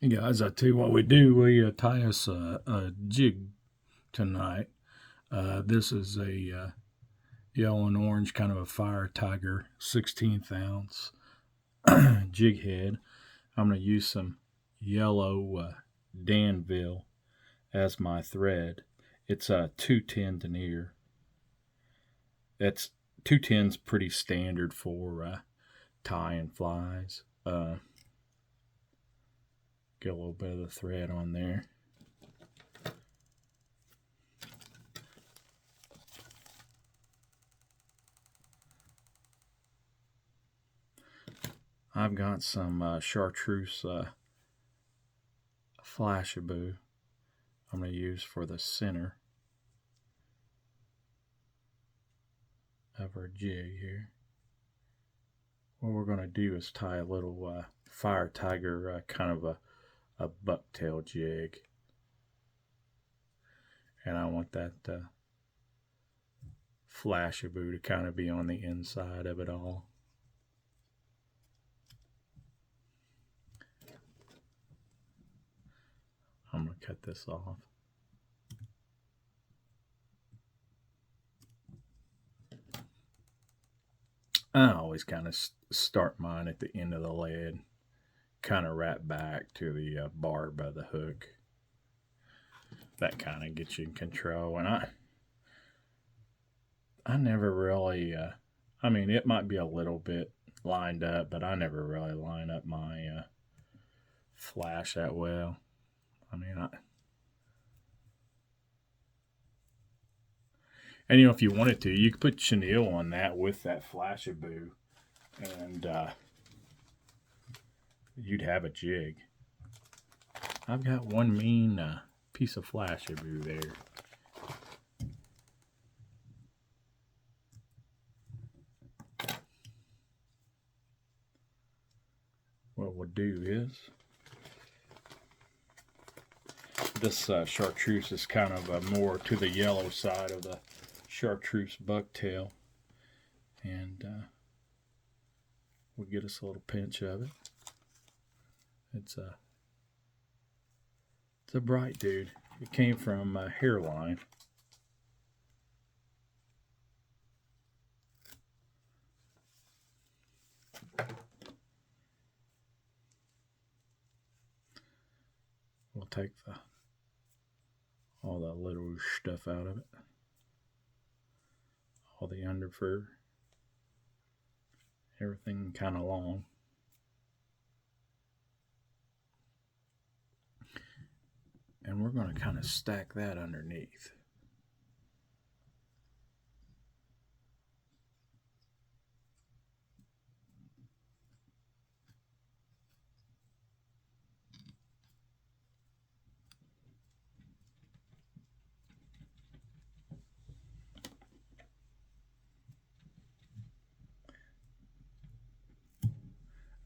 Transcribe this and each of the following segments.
Hey guys, I tell you what we do. We tie us a jig tonight. This is a yellow and orange, kind of a fire tiger, 16th ounce jig head. I'm going to use some yellow Danville as my thread. It's a 210 denier. That's 210's pretty standard for tying flies. Get a little bit of the thread on there. I've got some chartreuse flashabou I'm going to use for the center of our jig here. What we're going to do is tie a little fire tiger, kind of a bucktail jig. And I want that flashabou to kind of be on the inside of it all. I'm going to cut this off. I always kind of start mine at the end of the lead, kind of wrap back to the barb of the hook. That kind of gets you in control. And I never really, I mean, it might be a little bit lined up, but I never really line up my flash that well. I mean, and you know, if you wanted to, you could put chenille on that with that flashabou, and you'd have a jig. I've got one mean piece of flashabou there. What we'll do is, this chartreuse is kind of more to the yellow side of the chartreuse bucktail, and we'll get us a little pinch of it. It's a bright dude. It came from Hairline. We'll take all the little stuff out of it, all the under fur, everything kind of long. And we're going to kind of stack that underneath.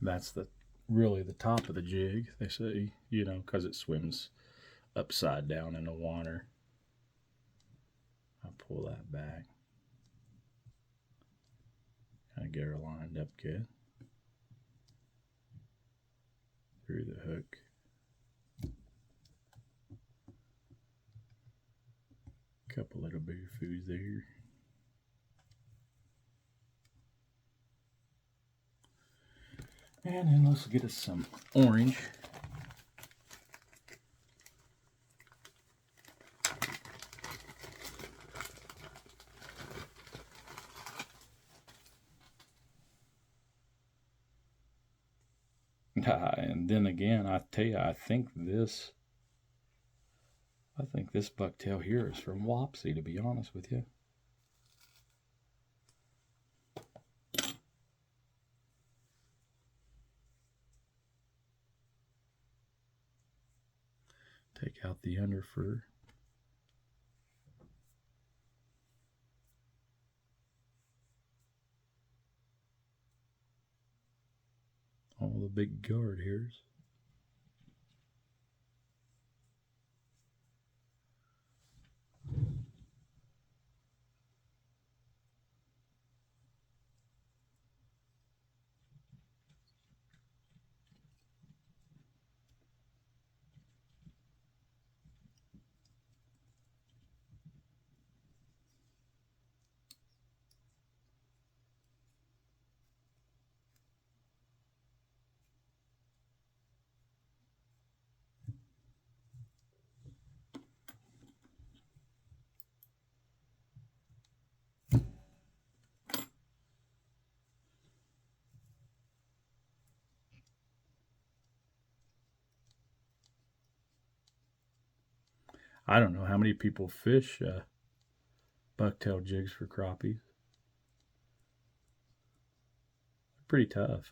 That's really the top of the jig, they say, you know, because it swims upside down in the water. I'll pull that back. Kind of get her lined up good. Through the hook. Couple little boo-foos there. And then let's get us some orange. And then again, I tell you, I think this bucktail here is from Wapsie, to be honest with you. Take out the under fur. All the big guard hairs. I don't know how many people fish bucktail jigs for crappies. Pretty tough.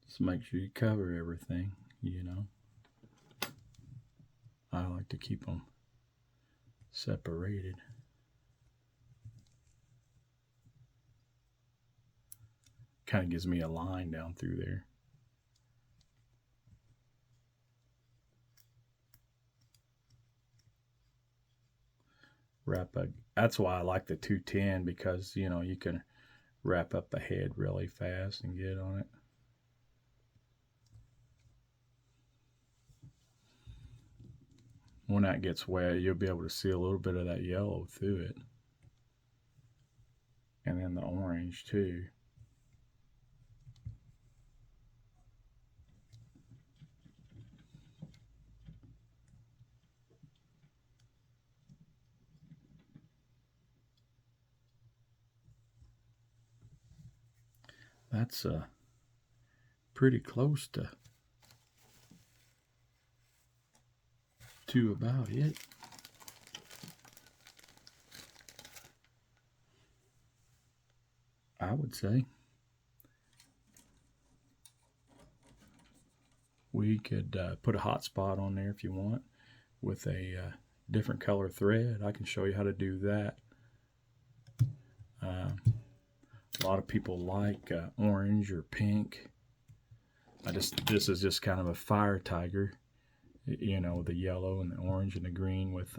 Just make sure you cover everything, you know. I like to keep them separated. Kind of gives me a line down through there. Wrap a. That's why I like the 210, because you know you can wrap up the head really fast and get on it. When that gets wet, you'll be able to see a little bit of that yellow through it, and then the orange too. That's pretty close to about it. I would say we could put a hot spot on there if you want with a different color thread. I can show you how to do that. A lot of people like orange or pink. This is just kind of a fire tiger, you know, the yellow and the orange and the green with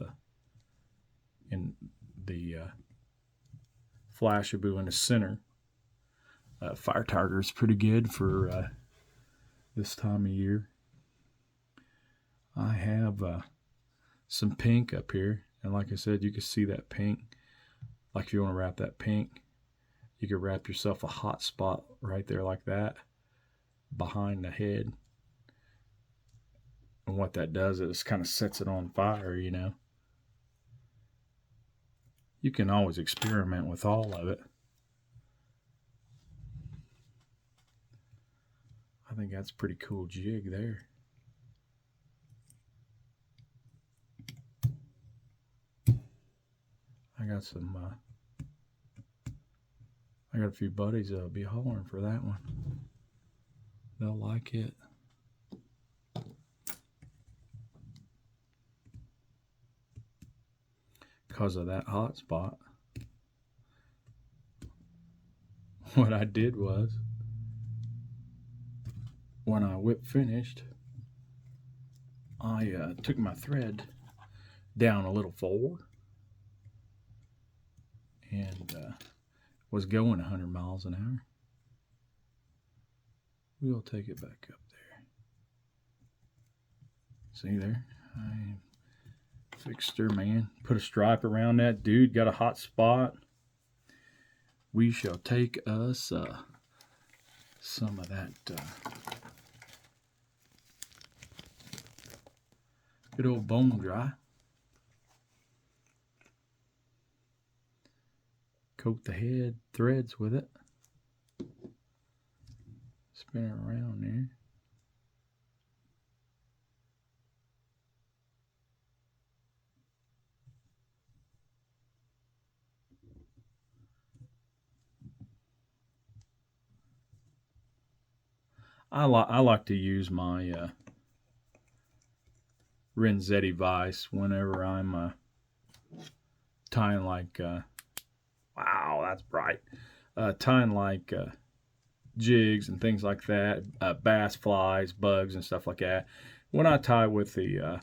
the flashaboo in the center. Fire tiger is pretty good for this time of year. I have some pink up here, and like I said, you can see that pink. Like if you want to wrap that pink, you could wrap yourself a hot spot right there like that behind the head. And what that does is kind of sets it on fire, you know. You can always experiment with all of it. I think that's a pretty cool jig there. I got a few buddies that'll be hollering for that one. They'll like it. Because of that hot spot. What I did was, when I whip finished, I took my thread down a little forward and was going 100 miles an hour. We'll take it back up there. See there? I fixed her, man. Put a stripe around that dude. Got a hot spot. We shall take us some of that good old bone dry. Coat the head threads with it. Spin it around there. I like to use my Renzetti vise whenever I'm tying like wow, that's bright. Tying like jigs and things like that, bass flies, bugs, and stuff like that. When I tie with the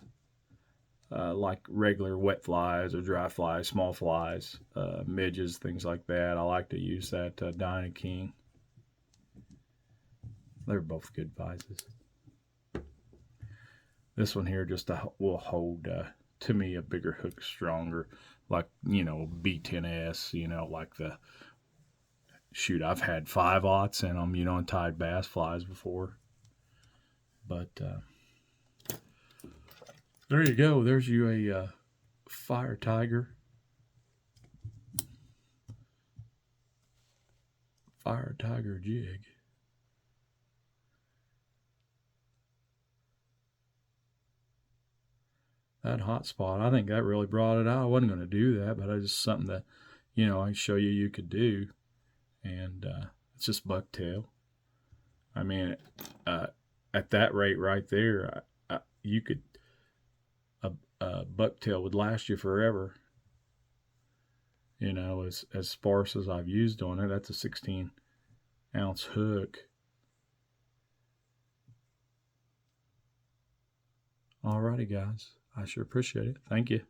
like regular wet flies or dry flies, small flies, midges, things like that, I like to use that Dyna King. They're both good vises. This one here just will hold, to me, a bigger hook stronger, like, you know, B10S, you know, like the, shoot, I've had 5/0 in them, you know, and tied bass flies before. But There you go. There's you a fire tiger. Fire tiger jig. That hot spot, I think that really brought it out. I wasn't going to do that, but it's just something that, I show you could do. And it's just bucktail. I mean, uh, at that rate right there, you could, a bucktail would last you forever. As sparse as I've used on it, that's a 16-ounce hook. Alrighty, guys. I sure appreciate it. Thank you.